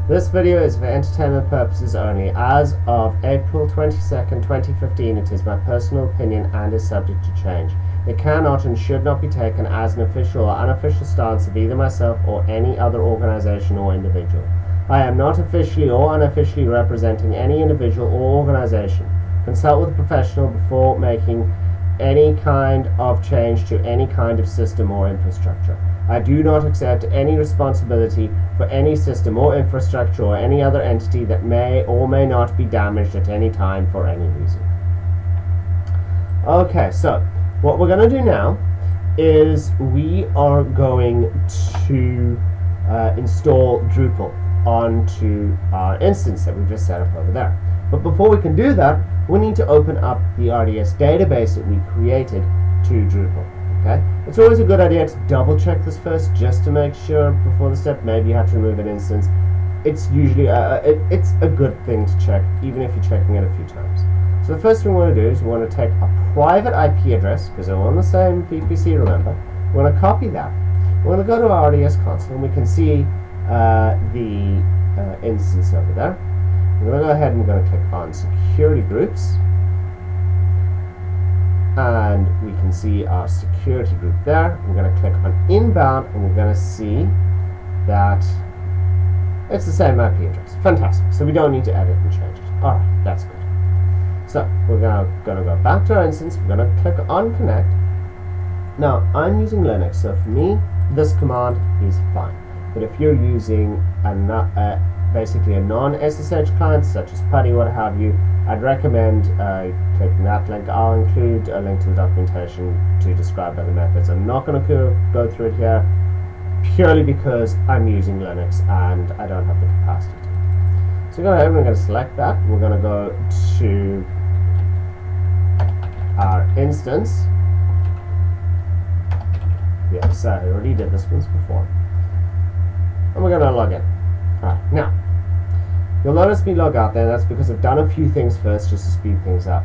This video is for entertainment purposes only. As of April 22nd, 2015, it is my personal opinion and is subject to change. It cannot and should not be taken as an official or unofficial stance of either myself or any other organization or individual. I am not officially or unofficially representing any individual or organization. Consult with a professional before making any kind of change to any kind of system or infrastructure. I do not accept any responsibility for any system or infrastructure or any other entity that may or may not be damaged at any time for any reason. Okay, so what we're going to do now is we are going to install Drupal onto our instance that we've just set up over there. But before we can do that, we need to open up the RDS database that we created to Drupal. Okay? It's always a good idea to double check this first, just to make sure before the step. Maybe you have to remove an instance. It's usually it's a good thing to check, even if you're checking it a few times. So the first thing we want to do is we want to take a private IP address, because they're on the same VPC, remember. We want to copy that. We're going to go to our RDS console, and we can see the instance over there. We're going to go ahead and we're going to click on security groups, and we can see our security group there. We're going to click on inbound, and we're going to see that it's the same IP address. Fantastic. So we don't need to edit and change it. Alright, that's good. So we're going to go back to our instance. We're going to click on connect. Now I'm using Linux, so for me this command is fine. But if you're using basically a non-SSH client such as PuTTY, what have you, I'd recommend clicking that link. I'll include a link to the documentation to describe other methods. I'm not going to go through it here purely because I'm using Linux and I don't have the capacity to. So go ahead and we're going to select that. We're going to go to our instance. Yeah, so I already did this once before. And we're going to log in. Alright, now, you'll notice me log out there. That's because I've done a few things first just to speed things up.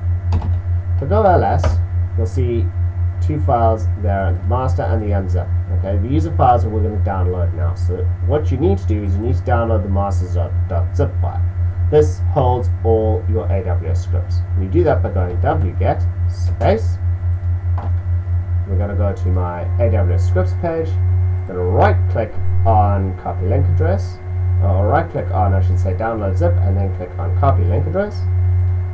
If I go ls, you'll see two files there, the master and the unzip. Okay, these are files that we're going to download now. So what you need to do is you need to download the master.zip file. This holds all your AWS scripts. And you do that by going wget space. We're going to go to my AWS scripts page. I'm going to right click on copy link address, or right click on, I should say, download zip, and then click on copy link address.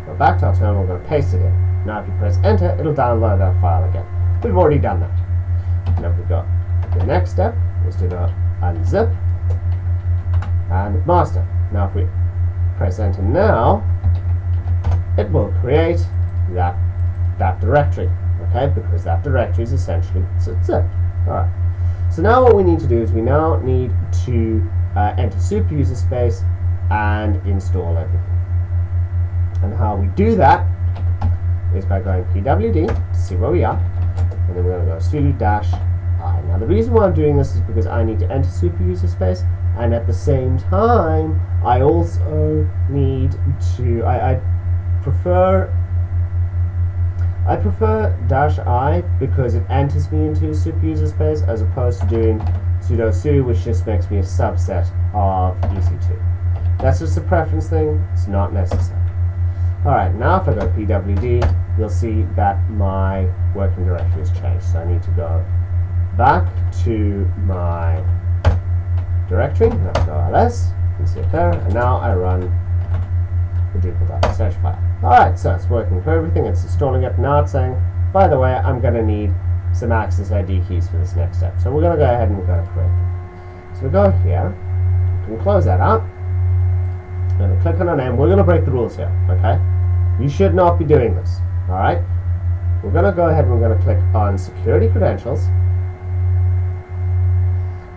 Go back to our terminal, we're going to paste it in. Now if you press enter, it'll download that file again. We've already done that. Now we go. The next step is to go unzip and master. Now if we press enter now, it will create that directory. Okay, because that directory is essentially zip. Alright. So now what we need to do is we now need to enter super user space and install everything. And how we do that is by going pwd to see where we are, and then we're going to go sudo-i. Now the reason why I'm doing this is because I need to enter super user space, and at the same time I also need to, I prefer -i because it enters me into super user space, as opposed to doing sudo su, which just makes me a subset of EC2. That's just a preference thing, it's not necessary. Alright, now if I go pwd, you'll see that my working directory has changed. So I need to go back to my directory, and I'll go ls, you can see it there, and now I run the drupal.sh file. Alright, so it's working for everything, it's installing it. Now it's saying, by the way, I'm going to need some access ID keys for this next step. So we're going to go ahead and we're going to create them. So we go here, we can close that out, I'm going to click on our name. We're going to break the rules here, okay? You should not be doing this, alright? We're going to go ahead and we're going to click on security credentials,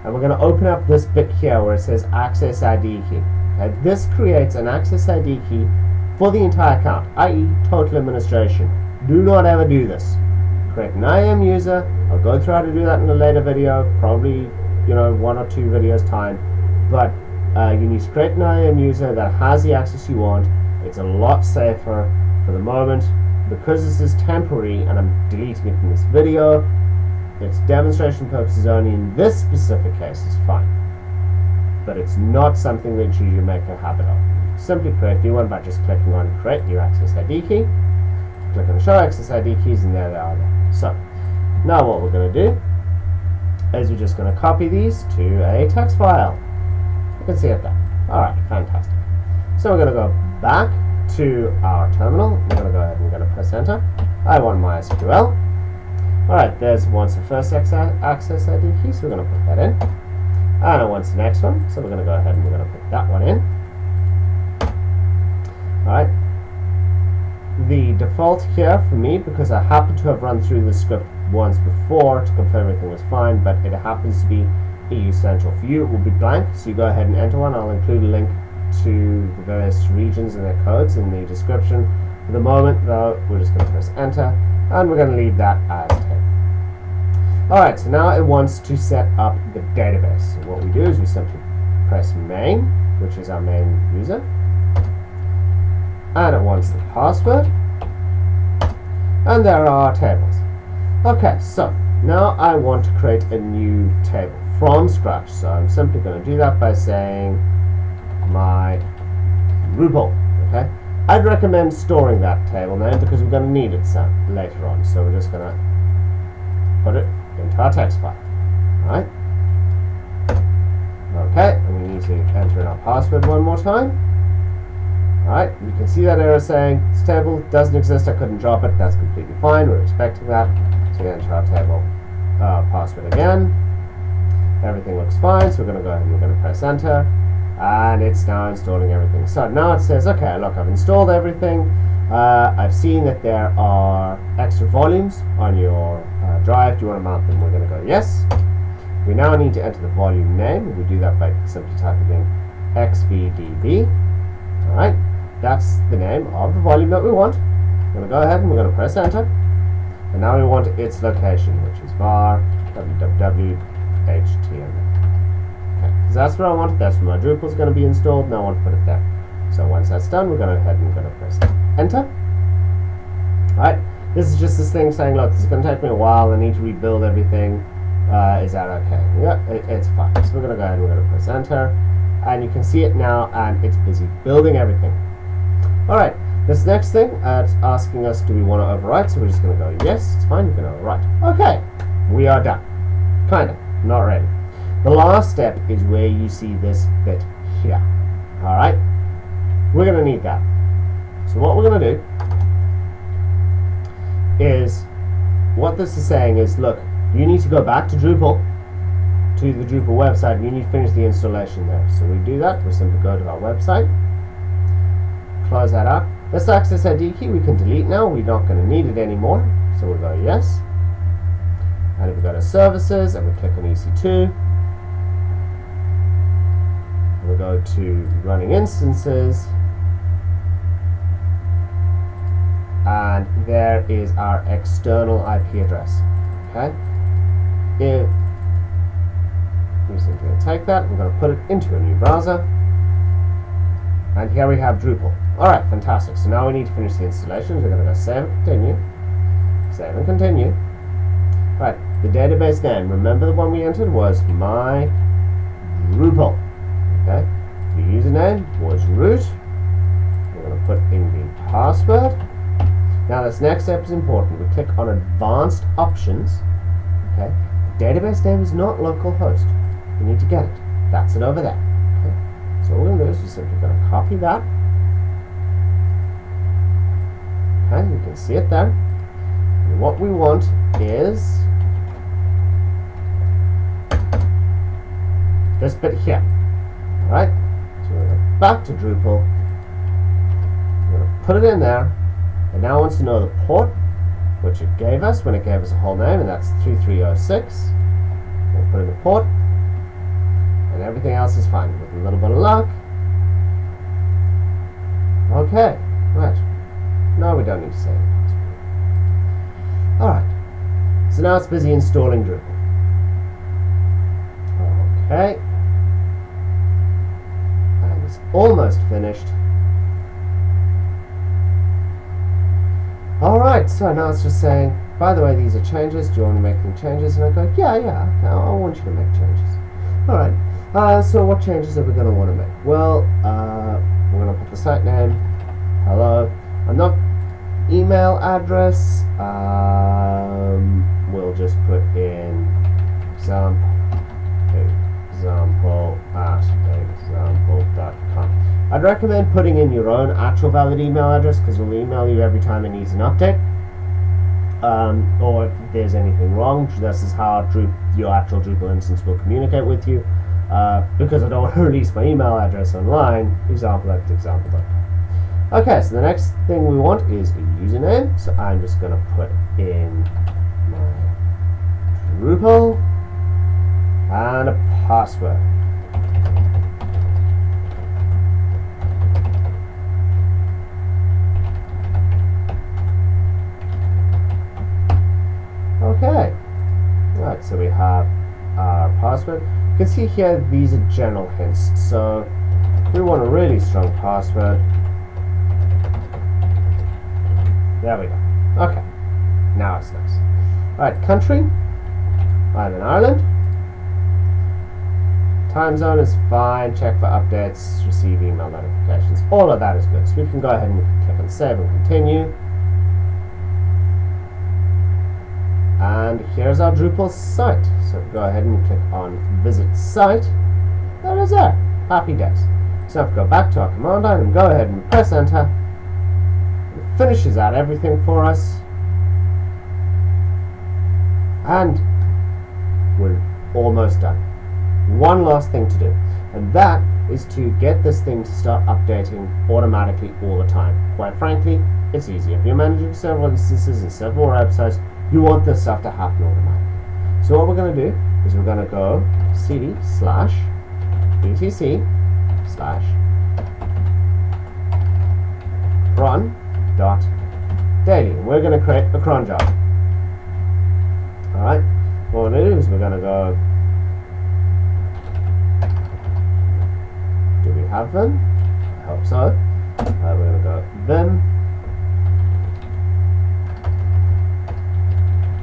and we're going to open up this bit here where it says access ID key. Okay? This creates an access ID key for the entire account, i.e. total administration. Do not ever do this. Create an IAM user. I'll go through how to do that in a later video, probably 1 or 2 videos time, but you need to create an IAM user that has the access you want. It's a lot safer for the moment. Because this is temporary and I'm deleting it from this video, it's demonstration purposes only. In this specific case, it's fine. but it's not something that you should make a habit of. Simply create a new one by just clicking on Create New Access ID Key. Click on Show Access ID Keys, and there they are there. So, now what we're going to do is we're just going to copy these to a text file. You can see it there. Alright, fantastic. So we're going to go back to our terminal. We're going to go ahead and we're going to press Enter. I want MySQL. Alright, there's once the first access ID key, so we're going to put that in. And I want the next one, so we're going to go ahead and we're going to put that one in. Alright. The default here for me, because I happen to have run through the script once before to confirm everything was fine, but it happens to be EU Central. For you, it will be blank, so you go ahead and enter one. I'll include a link to the various regions and their codes in the description. For the moment, though, we're just going to press Enter, and we're going to leave that as table. Alright, so now it wants to set up the database. So what we do is we simply press main, which is our main user, and it wants the password, and there are our tables. Okay, so now I want to create a new table from scratch. So I'm simply going to do that by saying my drupal. Okay, I'd recommend storing that table name because we're going to need it later on. So we're just going to put it into our text file. Alright. Okay, and we need to enter in our password one more time. Alright, you can see that error saying this table doesn't exist, I couldn't drop it. That's completely fine, we're expecting that. So we enter our table password again. Everything looks fine, so we're going to go ahead and we're going to press Enter. And it's now installing everything. So now it says, okay, look, I've installed everything. I've seen that there are extra volumes on your drive. Do you want to mount them? We're going to go yes. We now need to enter the volume name. We do that by simply typing in xvdb. Alright, that's the name of the volume that we want. We're going to go ahead and we're going to press Enter. And now we want its location, which is var www html. Okay, because that's where I want it. That's where my Drupal is going to be installed. Now I want to put it there. So once that's done, we're going to go ahead and we're going to press Enter. Alright, this is just this thing saying, look, this is going to take me a while. I need to rebuild everything. Is that okay? Yeah, it's fine. So we're going to go ahead and we're going to press Enter. And you can see it now, and it's busy building everything. Alright, this next thing, it's asking us, do we want to overwrite? So we're just going to go, yes, it's fine, you can overwrite. Okay, we are done. Kind of, not ready. The last step is where you see this bit here. Alright, we're going to need that. So what we're going to do is, what this is saying is, look, you need to go back to Drupal, to the Drupal website, and you need to finish the installation there. So we do that, we simply go to our website, close that out. This access ID key we can delete now, we're not going to need it anymore. So we'll go yes. And if we go to services and we click on EC2, we'll go to running instances, and there is our external IP address. Okay? We're simply going to take that, we're going to put it into a new browser, and here we have Drupal. Alright, fantastic. So now we need to finish the installation. We're going to go save and continue. Save and continue. Right, the database name, remember the one we entered was my Drupal. Okay, the username was root. We're going to put in the password. Now this next step is important. We click on advanced options. Okay, the database name is not localhost. We need to get it. That's it over there. Okay, so what we're going to do is we're simply going to copy that. Okay, you can see it there. And what we want is this bit here. Alright, so we're going to go back to Drupal. We're going to put it in there. And now it wants to know the port, which it gave us when it gave us a whole name, and that's 3306. We'll put in the port. And everything else is fine. With a little bit of luck. Okay, right. No, we don't need to save it. Alright. So now it's busy installing Drupal. Okay. And it's almost finished. Alright, so now it's just saying, by the way, these are changes. Do you want to make any changes? And I go, yeah, I want you to make changes. Alright. So what changes are we going to want to make? Well, we're going to put the site name, hello. I'm not email address. We'll just put in example at example.com. I'd recommend putting in your own actual valid email address because we'll email you every time it needs an update. Or if there's anything wrong, this is how your actual Drupal instance will communicate with you. Because I don't want to release my email address online, example@example.com. Okay, so the next thing we want is a username. So I'm just going to put in my Drupal and a password. Okay, right, so we have our password. You can see here these are general hints. So if we want a really strong password, there we go. Okay, now it's nice. Alright, country, I'm in Ireland. Time zone is fine, check for updates, receive email notifications. All of that is good. So we can go ahead and click on save and continue. And here's our Drupal site. So go ahead and click on visit site. There it is there. Happy days. So if we go back to our command line and go ahead and press enter, it finishes out everything for us. And we're almost done. One last thing to do, and that is to get this thing to start updating automatically all the time. Quite frankly, it's easy. If you're managing several instances and several websites, you want this stuff to happen automatically. So what we're going to do is we're going to go cd/etc/cron.daily. We're going to create a cron job. Alright, what we're going to do is we're going to go, do we have them? I hope so. We're going to go them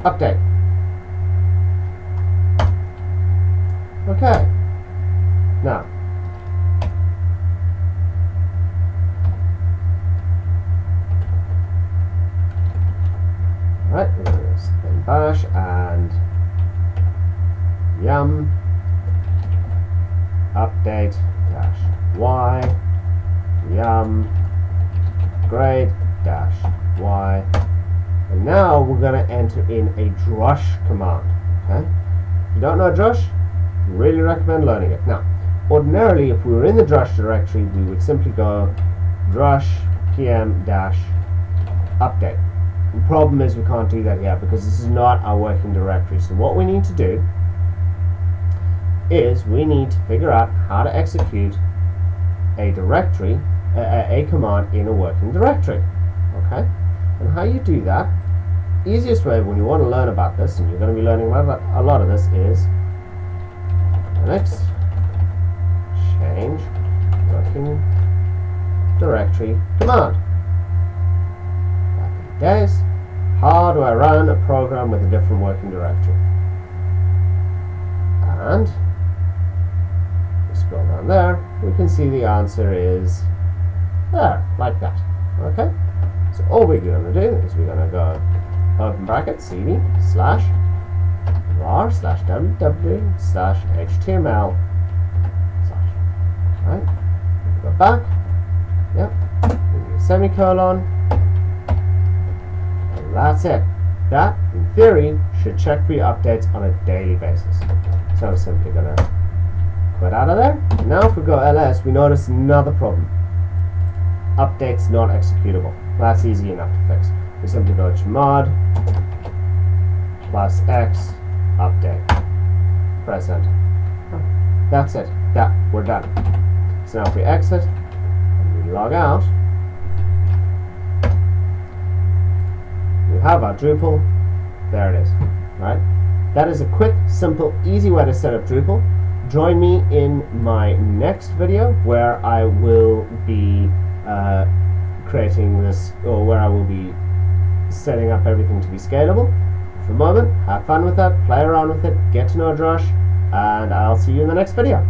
update. Okay. Now, alright, we're going to then bash and yum update dash y yum grade dash y. And now we're going to enter in a drush command. Okay? If you don't know drush, really recommend learning it. Now, ordinarily, if we were in the drush directory, we would simply go drush pm-update. The problem is we can't do that here because this is not our working directory. So what we need to do is we need to figure out how to execute a directory, a command in a working directory. Okay? And how you do that, easiest way when you want to learn about this, and you're going to be learning about a lot of this, is Linux change working directory command. Happy days. How do I run a program with a different working directory? And we scroll down there, we can see the answer is there, like that. Okay? So all we're going to do is we're going to go open bracket cd slash var slash www slash html slash. Right? Go back. Yep. Semicolon. And that's it. That, in theory, should check for your updates on a daily basis. So I'm simply going to quit out of there. Now if we go ls, we notice another problem. Updates not executable. That's easy enough to fix. We simply go chmod +x update. Press enter. That's it. Yeah, we're done. So now if we exit and we log out, we have our Drupal. There it is. Right? That is a quick, simple, easy way to set up Drupal. Join me in my next video where I will be creating this, or where I will be setting up everything to be scalable. For the moment, have fun with that, play around with it, get to know Drush, and I'll see you in the next video.